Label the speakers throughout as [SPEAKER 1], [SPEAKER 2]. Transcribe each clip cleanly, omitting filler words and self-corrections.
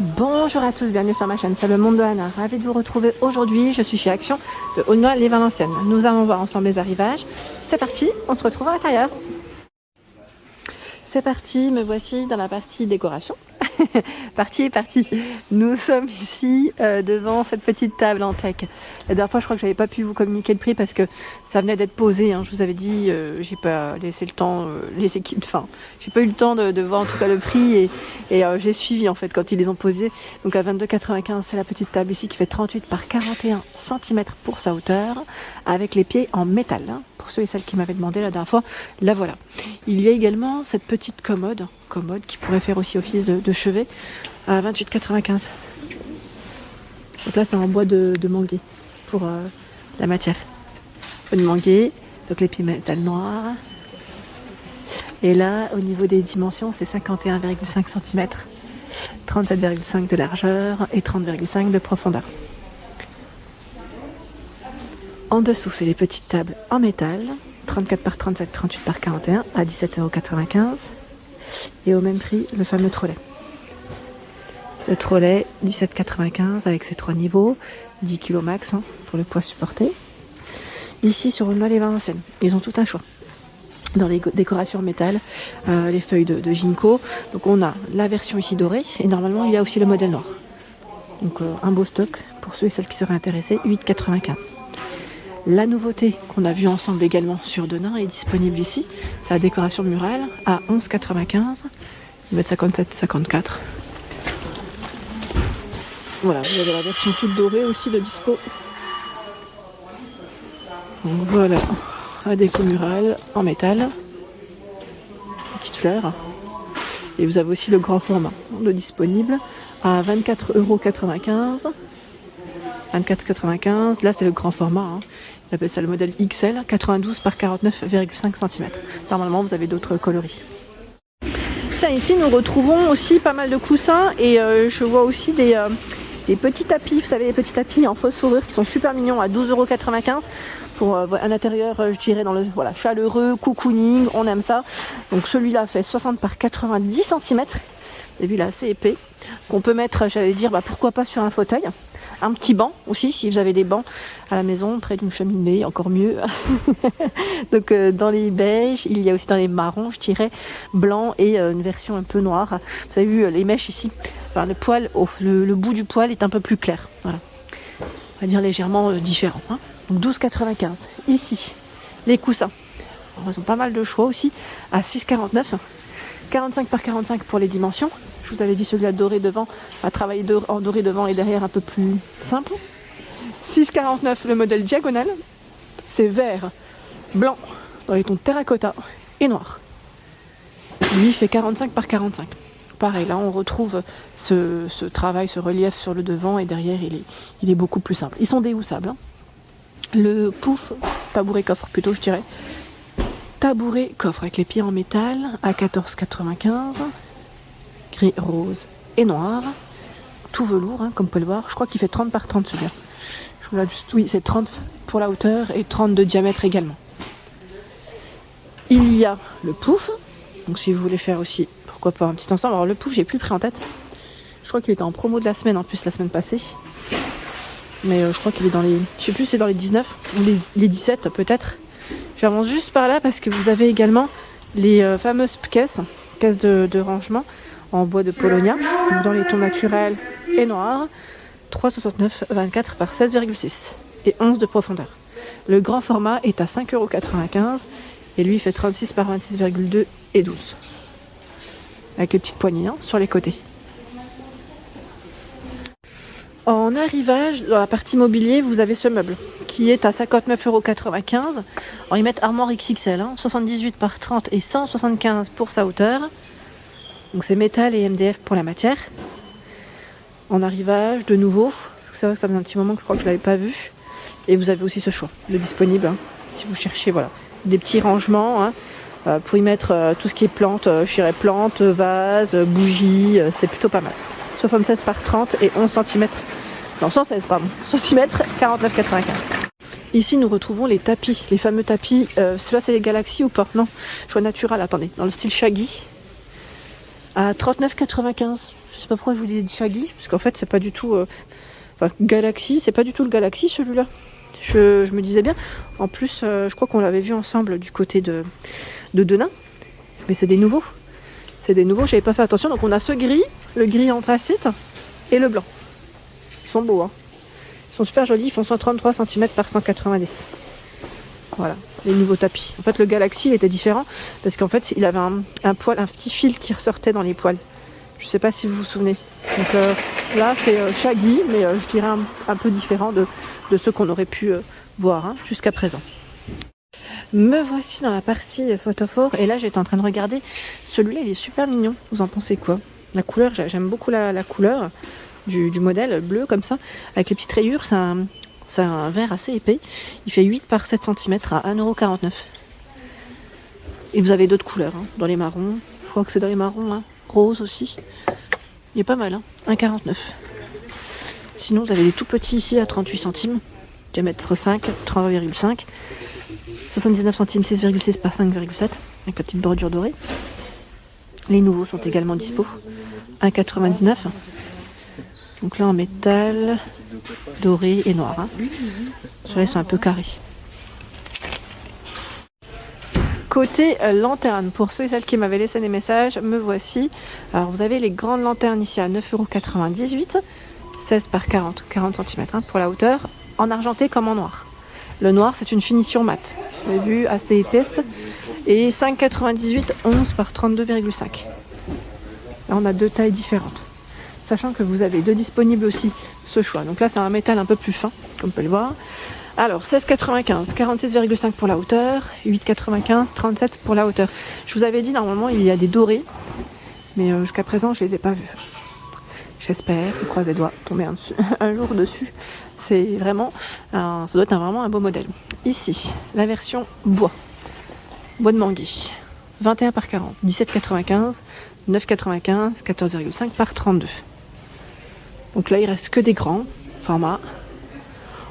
[SPEAKER 1] Bonjour à tous, bienvenue sur ma chaîne, c'est le monde de Anna. Ravi de vous retrouver aujourd'hui, je suis chez Action de Aulnoy-les-Valenciennes. Nous allons voir ensemble les arrivages. C'est parti, on se retrouve à l'intérieur. C'est parti, me voici dans la partie décoration. Parti est parti. Nous sommes ici devant cette petite table en teck. La dernière fois, je crois que j'avais pas pu vous communiquer le prix parce que ça venait d'être posé. Hein. Je vous avais dit, j'ai pas laissé le temps, les équipes. Enfin, j'ai pas eu le temps de voir en tout cas le prix et j'ai suivi en fait quand ils les ont posés. Donc à 22,95, c'est la petite table ici qui fait 38 par 41 cm pour sa hauteur, avec les pieds en métal. Hein. Pour ceux et celles qui m'avaient demandé la dernière fois, la voilà. Il y a également cette petite commode qui pourrait faire aussi office de chevet à 28,95. Donc là c'est en bois de manguier pour la matière. Bois de manguier, donc les pieds métal noir. Et là au niveau des dimensions c'est 51,5 cm, 37,5 de largeur et 30,5 de profondeur. En dessous, c'est les petites tables en métal, 34 par 37, 38 par 41 à 17,95 €. Et au même prix, le fameux trolley. Le trolley, 17,95 € avec ses 3 niveaux, 10 kg max pour le poids supporté. Ici, sur Aulnoy-les-Valenciennes, ils ont tout un choix. Dans les décorations en métal, les feuilles de ginkgo. Donc on a la version ici dorée et normalement, il y a aussi le modèle noir. Donc un beau stock pour ceux et celles qui seraient intéressés, 8,95 €. La nouveauté qu'on a vue ensemble également sur Denain est disponible ici. C'est la décoration murale à 11,95 €. 57,54 €. Voilà, vous avez la version toute dorée aussi de dispo. Donc voilà, la déco murale en métal. Petite fleur. Et vous avez aussi le grand format de disponible à 24,95 €. 24,95 €, là c'est le grand format, hein. Il appelle ça le modèle XL, 92 par 49,5 cm. Normalement vous avez d'autres coloris. Tiens, ici nous retrouvons aussi pas mal de coussins et je vois aussi des petits tapis, vous savez les petits tapis en fausse fourrure qui sont super mignons à 12,95 € pour un intérieur je dirais dans le chaleureux, cocooning, on aime ça. Donc celui-là fait 60 par 90 cm, et puis là assez épais, qu'on peut mettre, j'allais dire, pourquoi pas sur un fauteuil. Un petit banc aussi, si vous avez des bancs à la maison, près d'une cheminée, encore mieux. Donc dans les beiges, il y a aussi dans les marrons, je dirais, blanc et une version un peu noire. Vous avez vu les mèches ici, enfin, le poil, le bout du poil est un peu plus clair. Voilà. On va dire légèrement différent. Hein. Donc 12,95 €. Ici, les coussins. Alors, ils ont pas mal de choix aussi, à 6,49 €. 45 par 45 pour les dimensions. Je vous avais dit celui-là doré devant, à travailler en doré devant et derrière un peu plus simple. 6,49 € le modèle diagonal. C'est vert, blanc, dans les tons terracotta et noir. Lui il fait 45 par 45. Pareil, là on retrouve ce travail, ce relief sur le devant et derrière il est beaucoup plus simple. Ils sont déhoussables. Hein. Le pouf, tabouret coffre plutôt je dirais. Tabouret coffre avec les pieds en métal à 14,95 €. Gris, rose et noir. Tout velours, hein, comme vous pouvez le voir. Je crois qu'il fait 30 par 30 celui-là. Je vous l'ai juste. Oui, c'est 30 pour la hauteur et 30 de diamètre également. Il y a le pouf. Donc si vous voulez faire aussi, pourquoi pas un petit ensemble. Alors le pouf, j'ai plus pris en tête. Je crois qu'il était en promo de la semaine en plus la semaine passée. Mais je crois qu'il est dans les. Je sais plus, c'est dans les 19 ou les 17 peut-être. J'avance juste par là parce que vous avez également les fameuses caisses de rangement en bois de Polonia, dans les tons naturels et noirs, 3,69 € 24 par 16,6 et 11 de profondeur. Le grand format est à 5,95 € et lui fait 36 par 26,2 et 12. Avec les petites poignées sur les côtés. En arrivage, dans la partie mobilier, vous avez ce meuble qui est à 59,95 €. Alors ils mettent armoire XXL, 78 par 30 et 175 pour sa hauteur. Donc c'est métal et MDF pour la matière. En arrivage, de nouveau, c'est vrai que ça fait un petit moment que je crois que je ne l'avais pas vu. Et vous avez aussi ce choix, le disponible, si vous cherchez des petits rangements. Pour y mettre tout ce qui est plantes, je dirais plantes, vases, bougies, c'est plutôt pas mal. 76 par 30 et 11 cm. Non, 116 pardon. Centimètres, 49,95 €. Ici, nous retrouvons les tapis, les fameux tapis. Ceux-là, c'est les Galaxy ou pas? Non, choix natural, attendez. Dans le style Shaggy. À 39,95 €. Je sais pas pourquoi je vous disais Shaggy, parce qu'en fait c'est pas du tout... Enfin, Galaxy, c'est pas du tout le Galaxy celui-là. Je me disais bien. En plus, je crois qu'on l'avait vu ensemble du côté de Denain. Mais c'est des nouveaux. C'est des nouveaux, j'avais pas fait attention. Donc on a ce gris, le gris anthracite et le blanc. Ils sont beaux, hein. Ils sont super jolis, ils font 133 cm par 190. Voilà, les nouveaux tapis. En fait, le Galaxy il était différent parce qu'en fait, il avait un poil, un petit fil qui ressortait dans les poils. Je sais pas si vous vous souvenez. Donc là, c'est Shaggy, mais je dirais un peu différent de ceux qu'on aurait pu voir hein, jusqu'à présent. Me voici dans la partie photophore et là j'étais en train de regarder. Celui-là il est super mignon. Vous en pensez quoi? La couleur, j'aime beaucoup la couleur du modèle bleu comme ça, avec les petites rayures. C'est un vert assez épais. Il fait 8 par 7 cm à 1,49 €. Et vous avez d'autres couleurs hein, dans les marrons. Je crois que c'est dans les marrons, hein. Rose aussi. Il est pas mal, hein, 1,49 €. Sinon vous avez des tout petits ici à 38 centimes. Diamètre 5, 3,5. 79 centimes, 6,6 par 5,7 avec la petite bordure dorée. Les nouveaux sont également dispo. 1,99 €. Donc là en métal, doré et noir. Hein. Ceux-là ils sont un peu carrés. Côté lanterne, pour ceux et celles qui m'avaient laissé des messages, me voici. Alors vous avez les grandes lanternes ici à 9,98 €. 16 par 40 cm hein, pour la hauteur. En argenté comme en noir. Le noir c'est une finition mat. Vous avez vu, assez épaisse. Et 5,98 €, 11 par 32,5. Là on a deux tailles différentes. Sachant que vous avez deux disponibles aussi ce choix. Donc là c'est un métal un peu plus fin, comme on peut le voir. Alors 16,95, 46,5 pour la hauteur, 8,95, 37 pour la hauteur. Je vous avais dit normalement il y a des dorés, mais jusqu'à présent je les ai pas vus. J'espère, je croise les doigts, tomber un jour dessus. C'est vraiment, ça doit être vraiment un beau modèle. Ici, la version bois de Manguy. 21 par 40, 17,95, 9,95, 14,5 par 32. Donc là, il reste que des grands formats.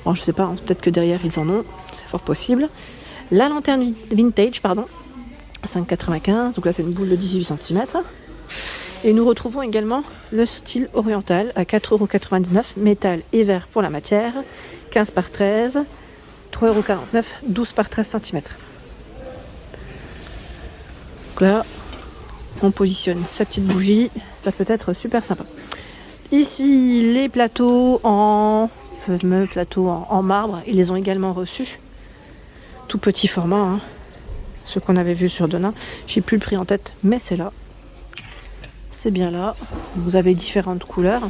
[SPEAKER 1] Alors, je sais pas, hein, peut-être que derrière ils en ont, c'est fort possible. La lanterne vintage, pardon, 5,95. Donc là, c'est une boule de 18 cm. Et nous retrouvons également le style oriental à 4,99 €, métal et verre pour la matière, 15 par 13, 3,49 €, 12 par 13 cm. Donc là, on positionne sa petite bougie, ça peut être super sympa. Ici, les plateaux fameux plateaux en marbre, ils les ont également reçus. Tout petit format, hein, ceux qu'on avait vus sur Denain. J'ai plus le prix en tête, mais c'est là. C'est bien là. Vous avez différentes couleurs.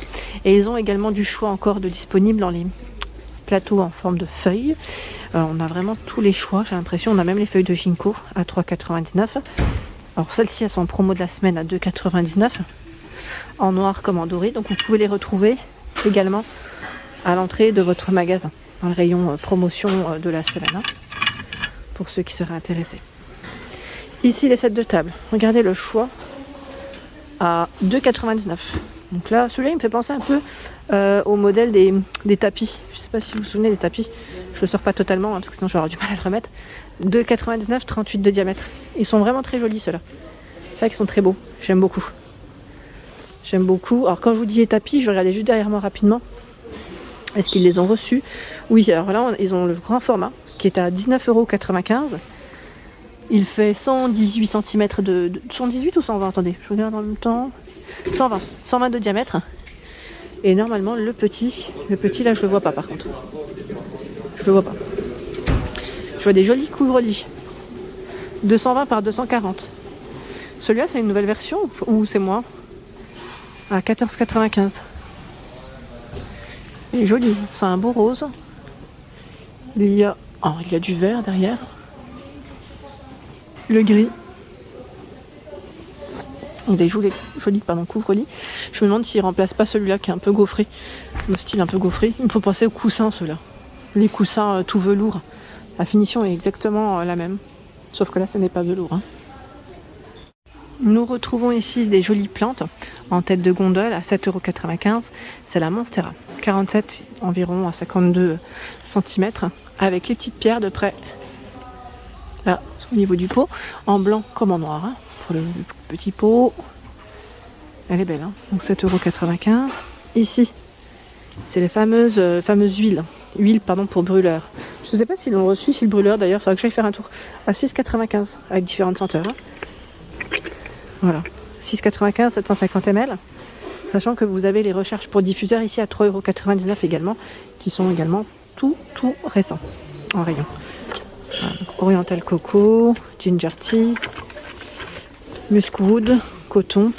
[SPEAKER 1] Et ils ont également du choix encore de disponible dans les plateaux en forme de feuilles. On a vraiment tous les choix, j'ai l'impression. On a même les feuilles de ginkgo à 3,99 €. Alors celles-ci, elles sont en promo de la semaine à 2,99 €. En noir comme en doré. Donc vous pouvez les retrouver également à l'entrée de votre magasin. Dans le rayon promotion de la semaine. Hein, pour ceux qui seraient intéressés. Ici, les sets de table. Regardez le choix. À 2,99 €. Donc là, celui-là, il me fait penser un peu au modèle des tapis. Je ne sais pas si vous vous souvenez des tapis. Je ne le sors pas totalement, hein, parce que sinon je vais avoir du mal à le remettre. 2,99 €, 38 de diamètre. Ils sont vraiment très jolis, ceux-là. C'est vrai qu'ils sont très beaux. J'aime beaucoup. J'aime beaucoup. Alors quand je vous dis les tapis, je vais regarder juste derrière moi rapidement. Est-ce qu'ils les ont reçus? Oui, alors là, ils ont le grand format, qui est à 19,95 €. Il fait 118 cm de 118 ou 120? Attendez, je regarde en même temps. 120 de diamètre. Et normalement, le petit là, je le vois pas par contre. Je le vois pas. Je vois des jolis couvre-lits. 220 par 240. Celui-là, c'est une nouvelle version ou c'est moi? À 14,95. Il est joli. C'est un beau rose. Il y a du vert derrière. Le gris. Des jolis couvre-lit. Je me demande s'il remplace pas celui-là qui est un peu gaufré. Le style un peu gaufré. Il me faut penser aux coussins, ceux-là. Les coussins tout velours. La finition est exactement la même. Sauf que là, ce n'est pas velours. Hein. Nous retrouvons ici des jolies plantes en tête de gondole à 7,95 €. C'est la Monstera. 47 environ à 52 cm. Avec les petites pierres de près. Là, au niveau du pot, en blanc comme en noir, hein, pour le petit pot. Elle est belle, hein. Donc 7,95 €. Ici, c'est les fameuses huiles. Huile, pardon, pour brûleur. Je ne sais pas s'ils l'ont reçu, si le brûleur d'ailleurs. Il faudra que j'aille faire un tour. À 6,95 € avec différentes senteurs. Hein. Voilà. 6,95 €, 750 ml. Sachant que vous avez les recharges pour diffuseurs ici à 3,99 € également, qui sont également tout récents en rayon. Voilà, donc Oriental Coco, Ginger Tea, Muskwood, Coton.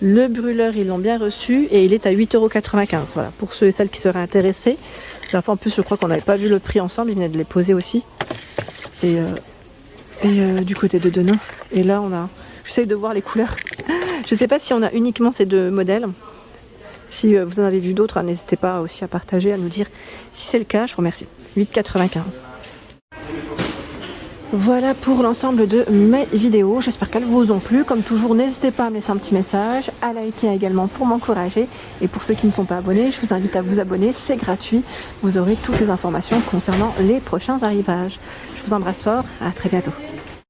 [SPEAKER 1] Le brûleur, ils l'ont bien reçu et il est à 8,95 €. Voilà, pour ceux et celles qui seraient intéressés. En plus, je crois qu'on n'avait pas vu le prix ensemble, ils venaient de les poser aussi. Et du côté de Denain. Et là, on a... J'essaye de voir les couleurs. Je ne sais pas si on a uniquement ces deux modèles. Si vous en avez vu d'autres, n'hésitez pas aussi à partager, à nous dire si c'est le cas. Je vous remercie. 8,95 €. Voilà pour l'ensemble de mes vidéos. J'espère qu'elles vous ont plu. Comme toujours, n'hésitez pas à me laisser un petit message, à liker également pour m'encourager. Et pour ceux qui ne sont pas abonnés, je vous invite à vous abonner. C'est gratuit. Vous aurez toutes les informations concernant les prochains arrivages. Je vous embrasse fort. À très bientôt.